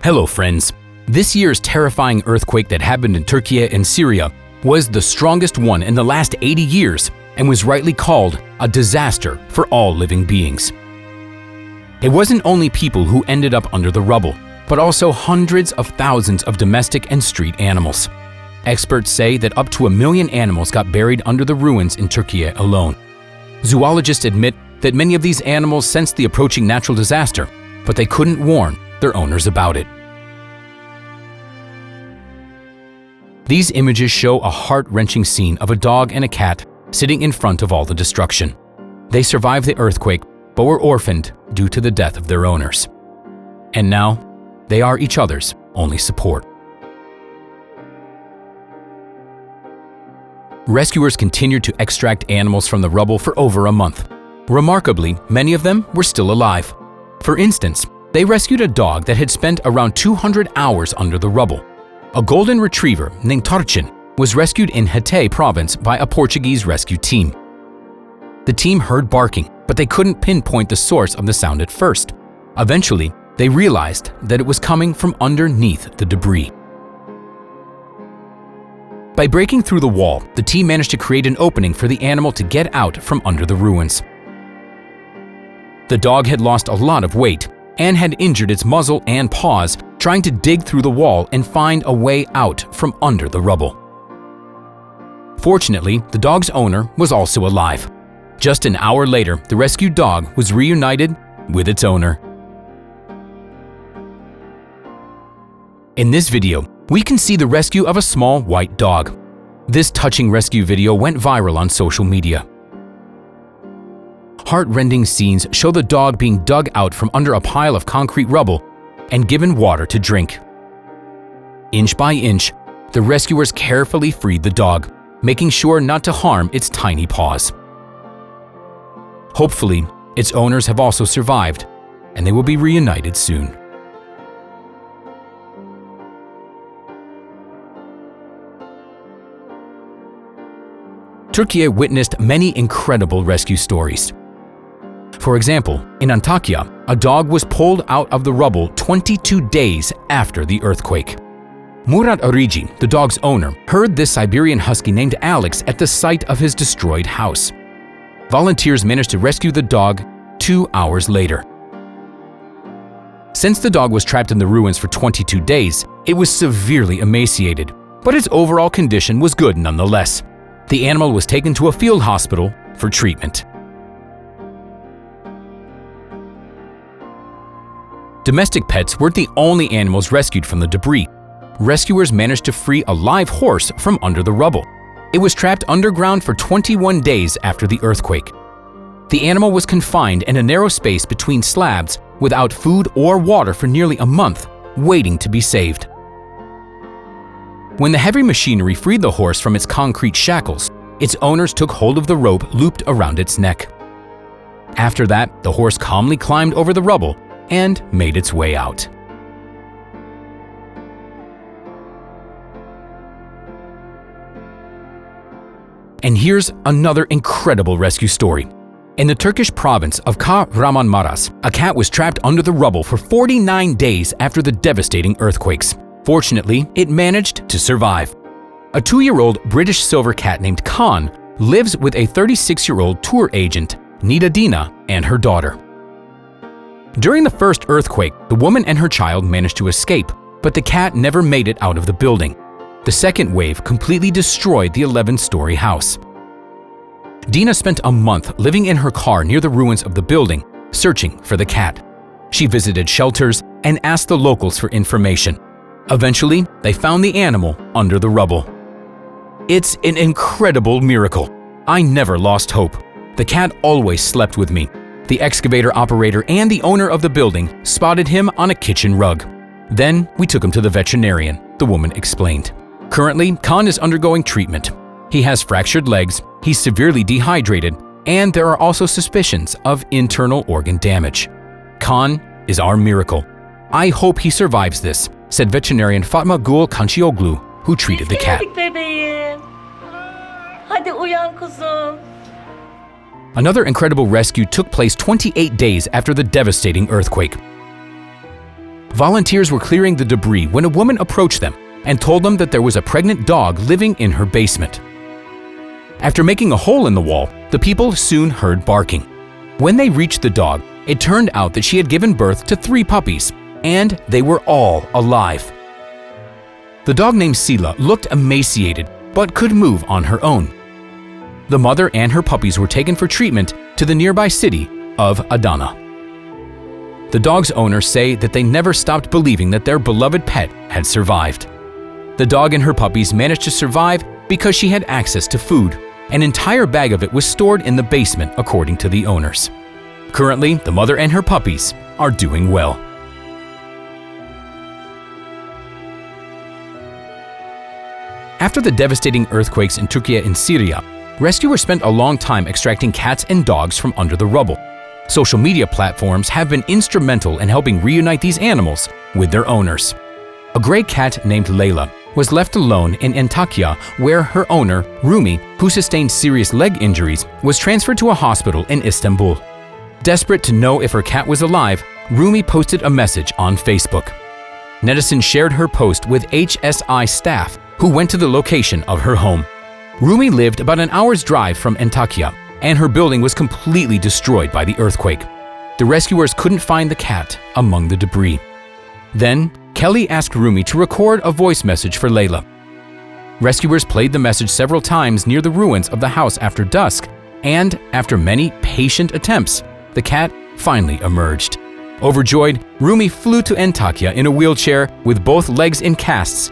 Hello friends. This year's terrifying earthquake that happened in Turkey and Syria was the strongest one in the last 80 years and was rightly called a disaster for all living beings. It wasn't only people who ended up under the rubble, but also hundreds of thousands of domestic and street animals. Experts say that up to 1 million animals got buried under the ruins in Turkey alone. Zoologists admit that many of these animals sensed the approaching natural disaster, but they couldn't warn their owners about it. These images show a heart-wrenching scene of a dog and a cat sitting in front of all the destruction. They survived the earthquake, but were orphaned due to the death of their owners. And now, they are each other's only support. Rescuers continued to extract animals from the rubble for over a month. Remarkably, many of them were still alive. For instance, they rescued a dog that had spent around 200 hours under the rubble. A golden retriever named Tarchin was rescued in Hatay province by a Portuguese rescue team. The team heard barking, but they couldn't pinpoint the source of the sound at first. Eventually, they realized that it was coming from underneath the debris. By breaking through the wall, the team managed to create an opening for the animal to get out from under the ruins. The dog had lost a lot of weight and had injured its muzzle and paws trying to dig through the wall and find a way out from under the rubble. Fortunately, the dog's owner was also alive. Just an hour later, the rescued dog was reunited with its owner. In this video, we can see the rescue of a small white dog. This touching rescue video went viral on social media. Heart-rending scenes show the dog being dug out from under a pile of concrete rubble and given water to drink. Inch by inch, the rescuers carefully freed the dog, making sure not to harm its tiny paws. Hopefully, its owners have also survived, and they will be reunited soon. Turkey witnessed many incredible rescue stories. For example, in Antakya, a dog was pulled out of the rubble 22 days after the earthquake. Murat Arigi, the dog's owner, heard this Siberian husky named Alex at the site of his destroyed house. Volunteers managed to rescue the dog 2 hours later. Since the dog was trapped in the ruins for 22 days, it was severely emaciated, but its overall condition was good nonetheless. The animal was taken to a field hospital for treatment. Domestic pets weren't the only animals rescued from the debris. Rescuers managed to free a live horse from under the rubble. It was trapped underground for 21 days after the earthquake. The animal was confined in a narrow space between slabs without food or water for nearly a month, waiting to be saved. When the heavy machinery freed the horse from its concrete shackles, its owners took hold of the rope looped around its neck. After that, the horse calmly climbed over the rubble and made its way out. And here's another incredible rescue story. In the Turkish province of Kahramanmaraş, a cat was trapped under the rubble for 49 days after the devastating earthquakes. Fortunately, it managed to survive. A 2-year-old British silver cat named Khan lives with a 36-year-old tour agent, Nida Dina, and her daughter. During the first earthquake, the woman and her child managed to escape, but the cat never made it out of the building. The second wave completely destroyed the 11-story house. Dina spent a month living in her car near the ruins of the building, searching for the cat. She visited shelters and asked the locals for information. Eventually, they found the animal under the rubble. It's an incredible miracle. I never lost hope. The cat always slept with me. The excavator operator and the owner of the building spotted him on a kitchen rug. Then we took him to the veterinarian, the woman explained. Currently, Khan is undergoing treatment. He has fractured legs, he's severely dehydrated, and there are also suspicions of internal organ damage. Khan is our miracle. I hope he survives this, said veterinarian Fatma Gul Kanchioglu, who treated the cat. Another incredible rescue took place 28 days after the devastating earthquake. Volunteers were clearing the debris when a woman approached them and told them that there was a pregnant dog living in her basement. After making a hole in the wall, the people soon heard barking. When they reached the dog, it turned out that she had given birth to 3 puppies, and they were all alive. The dog named Sila looked emaciated but could move on her own. The mother and her puppies were taken for treatment to the nearby city of Adana. The dog's owners say that they never stopped believing that their beloved pet had survived. The dog and her puppies managed to survive because she had access to food. An entire bag of it was stored in the basement, according to the owners. Currently, the mother and her puppies are doing well. After the devastating earthquakes in Turkey and Syria, rescuers spent a long time extracting cats and dogs from under the rubble. Social media platforms have been instrumental in helping reunite these animals with their owners. A gray cat named Layla was left alone in Antakya, where her owner, Rumi, who sustained serious leg injuries, was transferred to a hospital in Istanbul. Desperate to know if her cat was alive, Rumi posted a message on Facebook. Netizens shared her post with HSI staff who went to the location of her home. Rumi lived about an hour's drive from Antakya, and her building was completely destroyed by the earthquake. The rescuers couldn't find the cat among the debris. Then, Kelly asked Rumi to record a voice message for Layla. Rescuers played the message several times near the ruins of the house after dusk, and after many patient attempts, the cat finally emerged. Overjoyed, Rumi flew to Antakya in a wheelchair with both legs in casts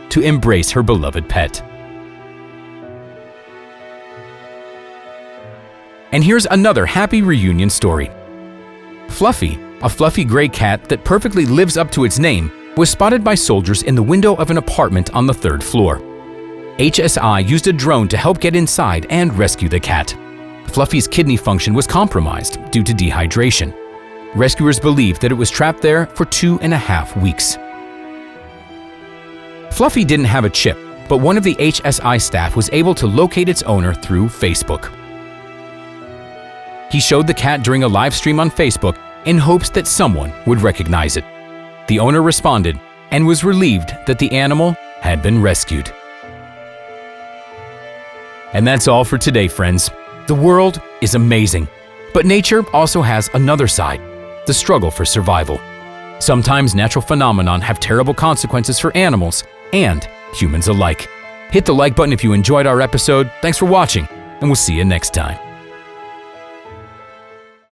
to embrace her beloved pet. And here's another happy reunion story. Fluffy, a fluffy gray cat that perfectly lives up to its name, was spotted by soldiers in the window of an apartment on the 3rd floor. HSI used a drone to help get inside and rescue the cat. Fluffy's kidney function was compromised due to dehydration. Rescuers believed that it was trapped there for 2.5 weeks. Fluffy didn't have a chip, but one of the HSI staff was able to locate its owner through Facebook. He showed the cat during a live stream on Facebook in hopes that someone would recognize it. The owner responded and was relieved that the animal had been rescued. And that's all for today, friends. The world is amazing, but nature also has another side, the struggle for survival. Sometimes natural phenomena have terrible consequences for animals and humans alike. Hit the like button if you enjoyed our episode. Thanks for watching, and we'll see you next time.